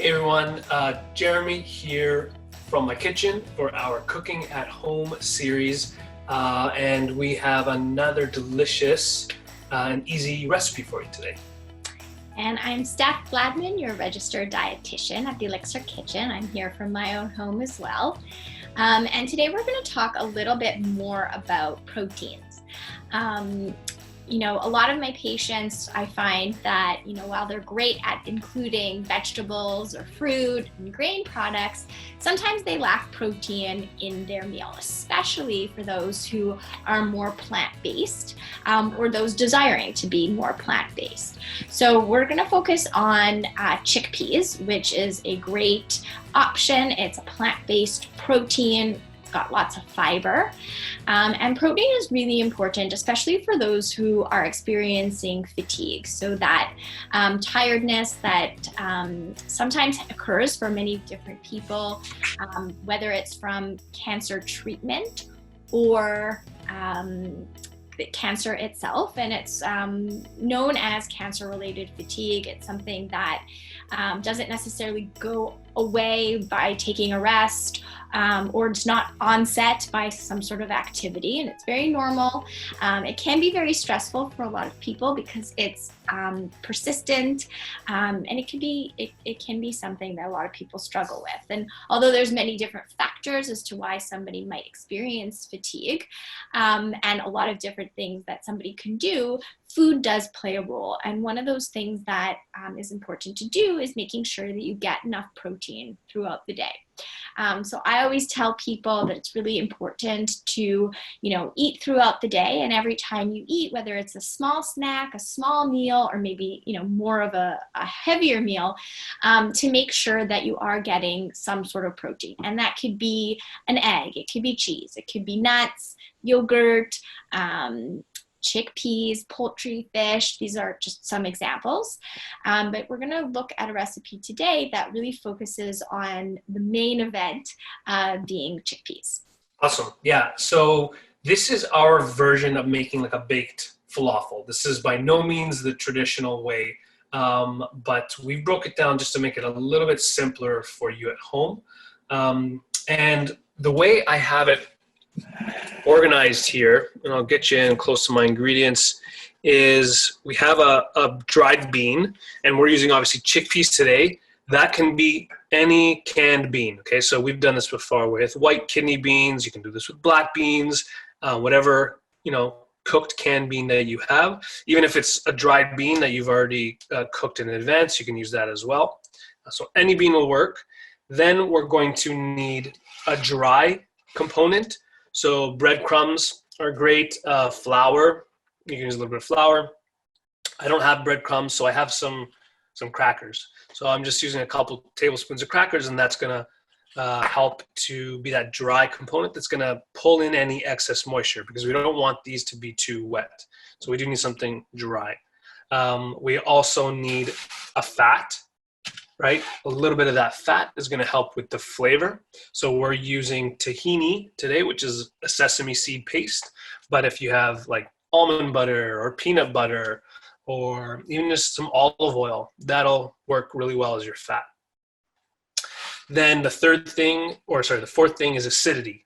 Hey everyone, Jeremy here from my kitchen for our Cooking at Home series, and we have another delicious and easy recipe for you today. And I'm Steph Gladman, your registered dietitian at the ELLICSR Kitchen. I'm here from my own home as well. And today we're going to talk a little bit more about proteins. A lot of my patients, I find that, while they're great at including vegetables or fruit and grain products, sometimes they lack protein in their meal, especially for those who are more plant-based or those desiring to be more plant-based. So we're going to focus on chickpeas, which is a great option. It's a plant-based protein. Got lots of fiber, and protein is really important, especially for those who are experiencing fatigue. So that tiredness that sometimes occurs for many different people, whether it's from cancer treatment or the cancer itself, and it's known as cancer-related fatigue. It's something that doesn't necessarily go away by taking a rest, or it's not onset by some sort of activity, and it's very normal. It can be very stressful for a lot of people because it's persistent, and it can be something that a lot of people struggle with. And although there's many different factors as to why somebody might experience fatigue, and a lot of different things that somebody can do, food does play a role. And one of those things that is important to do is making sure that you get enough protein throughout the day. So I always tell people that it's really important to, eat throughout the day. And every time you eat, whether it's a small snack, a small meal, or maybe, more of a heavier meal, to make sure that you are getting some sort of protein. And that could be an egg, it could be cheese, it could be nuts, yogurt, chickpeas, poultry, fish. These are just some examples. But we're going to look at a recipe today that really focuses on the main event being chickpeas. Awesome. Yeah. So this is our version of making like a baked falafel. This is by no means the traditional way, but we broke it down just to make it a little bit simpler for you at home. And the way I have it organized here, and I'll get you in close to my ingredients, is we have a dried bean, and we're using obviously chickpeas today. That can be any canned bean. Okay, so we've done this before with white kidney beans. You can do this with black beans, whatever, cooked canned bean that you have. Even if it's a dried bean that you've already cooked in advance, you can use that as well. So any bean will work. Then we're going to need a dry component. So breadcrumbs are great. Flour, you can use a little bit of flour. I don't have breadcrumbs, so I have some crackers. So I'm just using a couple tablespoons of crackers, and that's gonna help to be that dry component that's gonna pull in any excess moisture, because we don't want these to be too wet. So we do need something dry. We also need a fat. Right? A little bit of that fat is going to help with the flavor. So we're using tahini today, which is a sesame seed paste. But if you have like almond butter or peanut butter or even just some olive oil, that'll work really well as your fat. Then the fourth thing is acidity.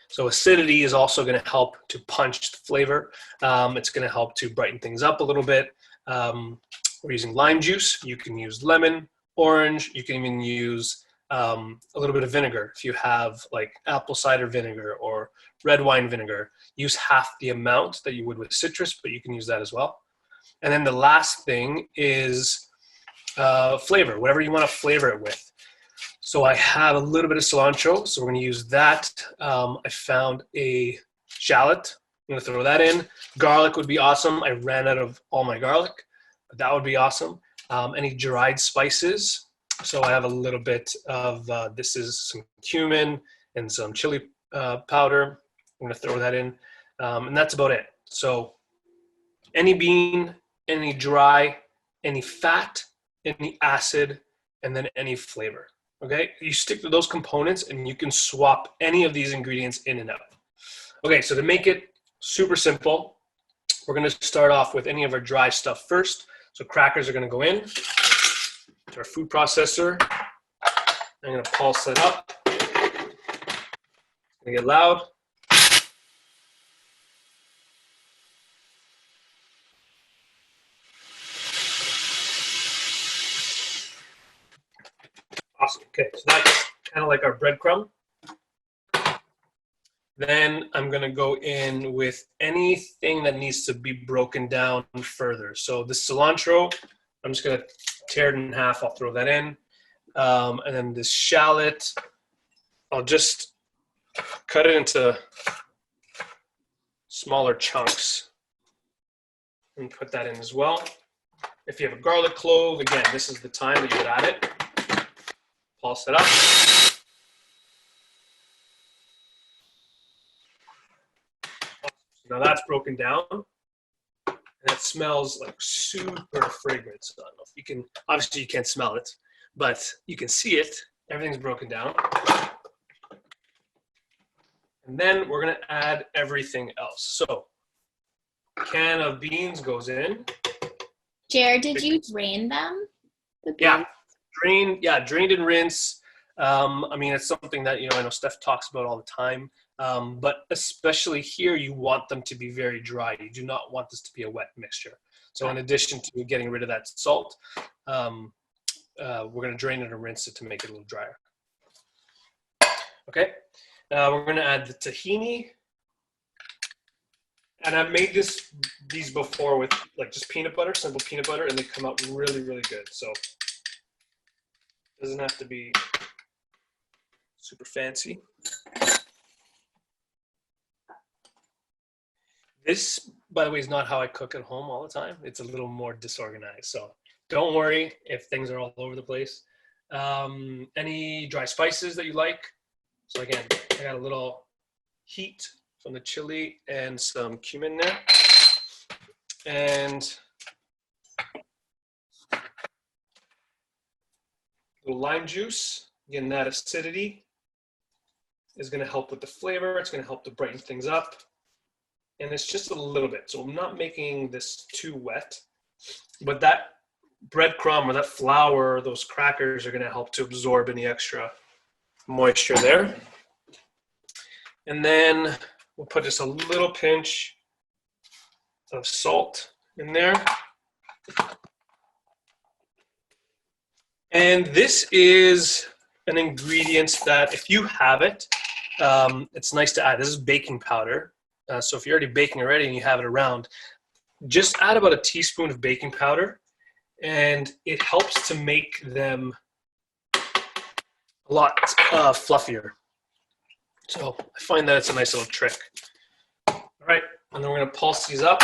So acidity is also going to help to punch the flavor. It's going to help to brighten things up a little bit. We're using lime juice. You can use lemon, orange. You can even use a little bit of vinegar. If you have like apple cider vinegar or red wine vinegar, use half the amount that you would with citrus, but you can use that as well. And then the last thing is flavor, whatever you want to flavor it with. So I have a little bit of cilantro, so we're going to use that. I found a shallot. I'm going to throw that in. Garlic would be awesome. I ran out of all my garlic, but that would be awesome. Any dried spices. So I have a little bit of, this is some cumin and some chili powder. I'm gonna throw that in, and that's about it. So any bean, any dry, any fat, any acid, and then any flavor, okay? You stick to those components and you can swap any of these ingredients in and out. Okay, so to make it super simple, we're gonna start off with any of our dry stuff first. So crackers are going to go in to our food processor. I'm gonna pulse it up. It's gonna get loud. Awesome. Okay, so that's kind of like our breadcrumb. Then I'm gonna go in with anything that needs to be broken down further. So this cilantro, I'm just gonna tear it in half. I'll throw that in. And then this shallot, I'll just cut it into smaller chunks and put that in as well. If you have a garlic clove, again, this is the time that you would add it. Pulse it up. Now that's broken down, and it smells like super fragrant. So I don't know if you can, obviously you can't smell it, but you can see it. Everything's broken down. And then we're gonna add everything else. So, can of beans goes in. Jared, did you drain them? The beans? Yeah, drained and rinse. I mean, it's something that, I know Steph talks about all the time. But especially here, you want them to be very dry. You do not want this to be a wet mixture. So in addition to getting rid of that salt, we're going to drain it and rinse it to make it a little drier. Okay, we're going to add the tahini. And I've made these before with like just peanut butter, simple peanut butter, and they come out really, really good. So it doesn't have to be super fancy. This, by the way, is not how I cook at home all the time. It's a little more disorganized. So don't worry if things are all over the place. Any dry spices that you like? So again, I got a little heat from the chili and some cumin there. And a little lime juice. Again, that acidity is going to help with the flavor. It's going to help to brighten things up. And it's just a little bit. So I'm not making this too wet, but that breadcrumb or that flour, those crackers are going to help to absorb any extra moisture there. And then we'll put just a little pinch of salt in there. And this is an ingredient that if you have it, it's nice to add. This is baking powder. So if you're already baking already and you have it around, just add about a teaspoon of baking powder, and it helps to make them a lot fluffier. So I find that it's a nice little trick. All right, and then we're gonna pulse these up.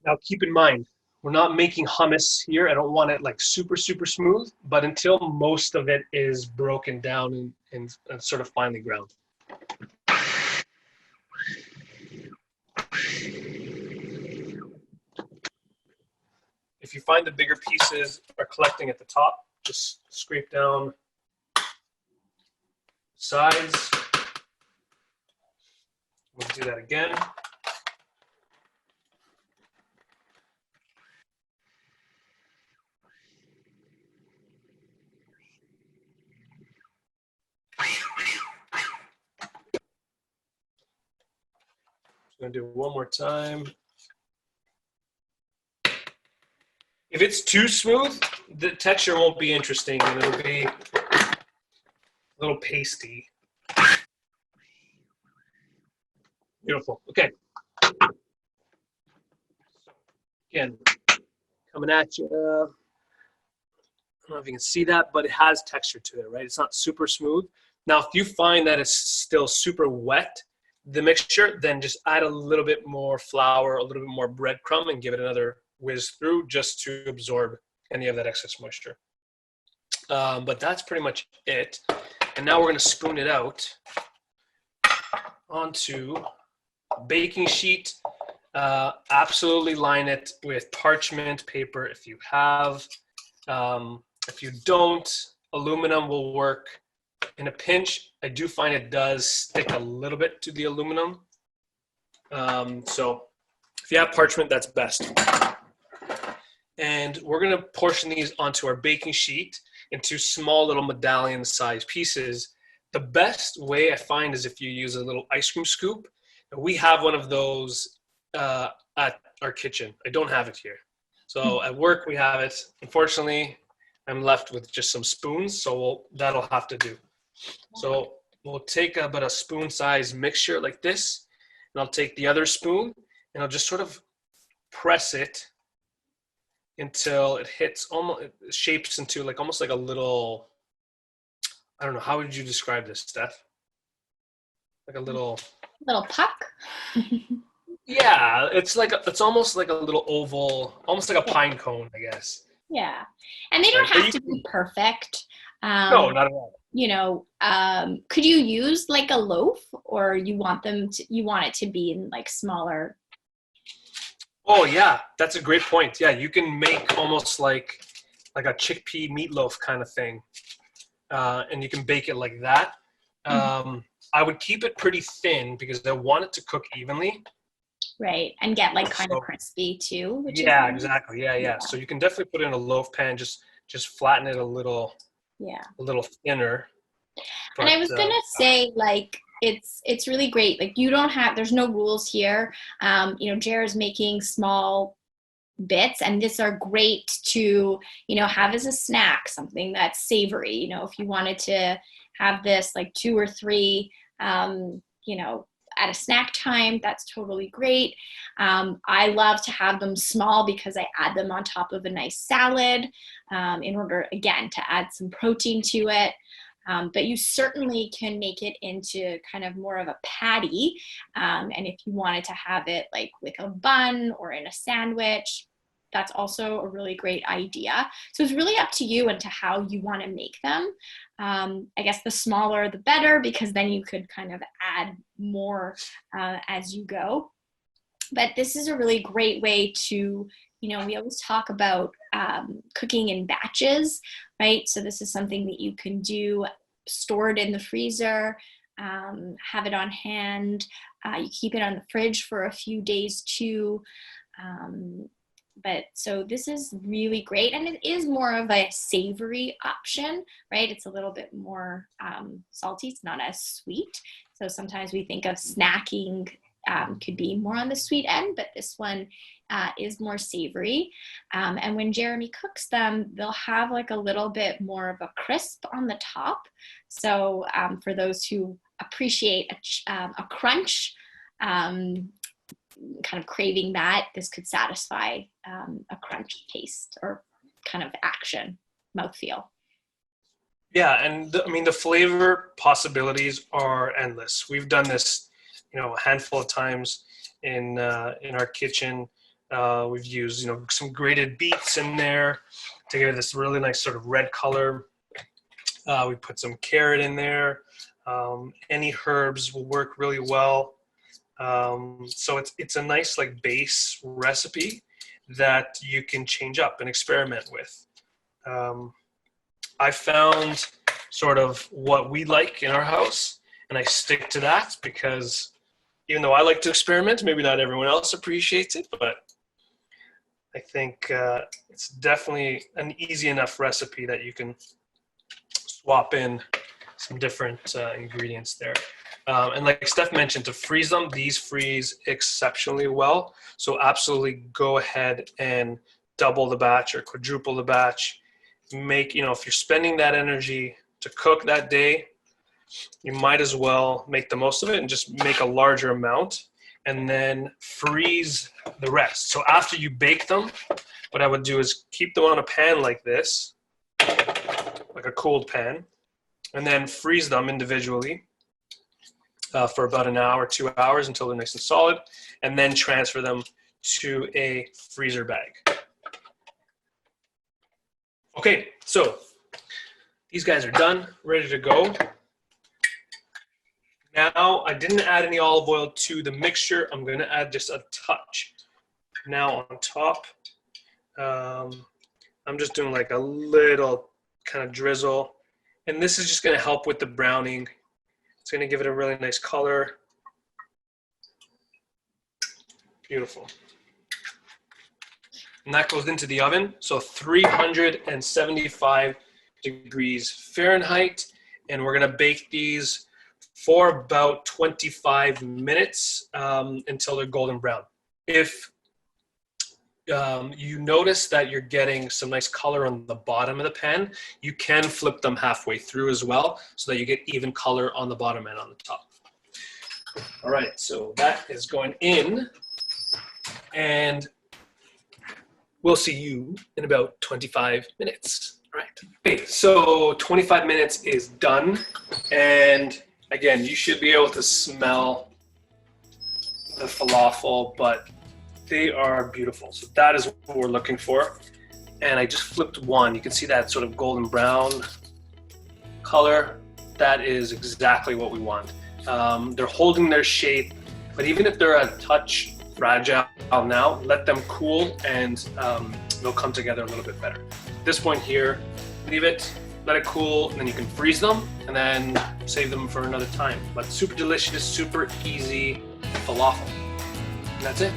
Now keep in mind, we're not making hummus here. I don't want it like super, super smooth, but until most of it is broken down and sort of finely ground. If you find the bigger pieces are collecting at the top, just scrape down sides. We'll do that again. I'm going to do it one more time. If it's too smooth, the texture won't be interesting and it'll be a little pasty. Beautiful. Okay. Again, coming at you. I don't know if you can see that, but it has texture to it, right? It's not super smooth. Now, if you find that it's still super wet, the mixture, then just add a little bit more flour, a little bit more breadcrumb, and give it another whiz through just to absorb any of that excess moisture. But that's pretty much it. And now we're going to spoon it out onto a baking sheet. Absolutely line it with parchment paper if you have. If you don't, aluminum will work. In a pinch, I do find it does stick a little bit to the aluminum. So if you have parchment, that's best. And we're going to portion these onto our baking sheet. into small little medallion sized pieces. The best way I find is if you use a little ice cream scoop. We have one of those at our kitchen. I don't have it here. So at work we have it. Unfortunately, I'm left with just some spoons, so that'll have to do. So we'll take about a spoon-sized mixture like this, and I'll take the other spoon, and I'll just sort of press it until it hits almost, it shapes into like almost like a little, I don't know, how would you describe this, Steph? Like a little puck. Yeah, it's almost like a little oval, almost like a pine cone, I guess. Yeah, and they don't have to be perfect. No, not at all. You know, could you use like a loaf, or you want it to be in like smaller? Oh yeah, that's a great point. Yeah, you can make almost like a chickpea meatloaf kind of thing, and you can bake it like that. I would keep it pretty thin because I want it to cook evenly. Right, and get like kind of crispy too. Which is nice. Exactly. Yeah. So you can definitely put it in a loaf pan. Just flatten it a little. Yeah. A little thinner. But, and I was gonna say, like, it's really great. Like, there's no rules here. You know, Jared's making small bits, and these are great to, you know, have as a snack, something that's savory. You know, if you wanted to have this like 2 or 3, you know, at a snack time, that's totally great. I love to have them small because I add them on top of a nice salad in order, again, to add some protein to it. But you certainly can make it into kind of more of a patty. And if you wanted to have it like with a bun or in a sandwich, that's also a really great idea. So it's really up to you and to how you want to make them. I guess the smaller the better, because then you could kind of add more as you go. But this is a really great way to, you know, we always talk about cooking in batches, right? So this is something that you can do, store it in the freezer, have it on hand. You keep it on the fridge for a few days too. But so this is really great, and it is more of a savory option, right? It's a little bit more salty. It's not as sweet. So sometimes we think of snacking could be more on the sweet end, but this one is more savory. And when Jeremy cooks them, they'll have like a little bit more of a crisp on the top. So for those who appreciate a crunch, kind of craving that, this could satisfy a crunch taste or kind of action, mouthfeel. Yeah, and I mean, the flavor possibilities are endless. We've done this, you know, a handful of times in our kitchen. We've used, you know, some grated beets in there to give this really nice sort of red color. We put some carrot in there. Any herbs will work really well. So it's a nice like base recipe that you can change up and experiment with. I found sort of what we like in our house, and I stick to that because even though I like to experiment, maybe not everyone else appreciates it, but I think it's definitely an easy enough recipe that you can swap in some different ingredients there. And like Steph mentioned, to freeze them, these freeze exceptionally well. So absolutely go ahead and double the batch or quadruple the batch. Make, you know, if you're spending that energy to cook that day, you might as well make the most of it and just make a larger amount and then freeze the rest. So after you bake them, what I would do is keep them on a pan like this, like a cooled pan, and then freeze them individually for about an hour, 2 hours until they're nice and solid, and then transfer them to a freezer bag. Okay, so these guys are done, ready to go. Now, I didn't add any olive oil to the mixture. I'm going to add just a touch. Now on top, I'm just doing like a little kind of drizzle. And this is just going to help with the browning. It's going to give it a really nice color. Beautiful. And that goes into the oven. So 375 degrees Fahrenheit, and we're gonna bake these for about 25 minutes until they're golden brown. If you notice that you're getting some nice color on the bottom of the pan, you can flip them halfway through as well so that you get even color on the bottom and on the top. All right, so that is going in, and we'll see you in about 25 minutes. All right. Okay, so 25 minutes is done, and again, you should be able to smell the falafel, but they are beautiful. So that is what we're looking for. And I just flipped one. You can see that sort of golden brown color. That is exactly what we want. They're holding their shape, but even if they're a touch fragile now, let them cool and they'll come together a little bit better. At this point here, leave it, let it cool, and then you can freeze them and then save them for another time. But super delicious, super easy falafel. And that's it.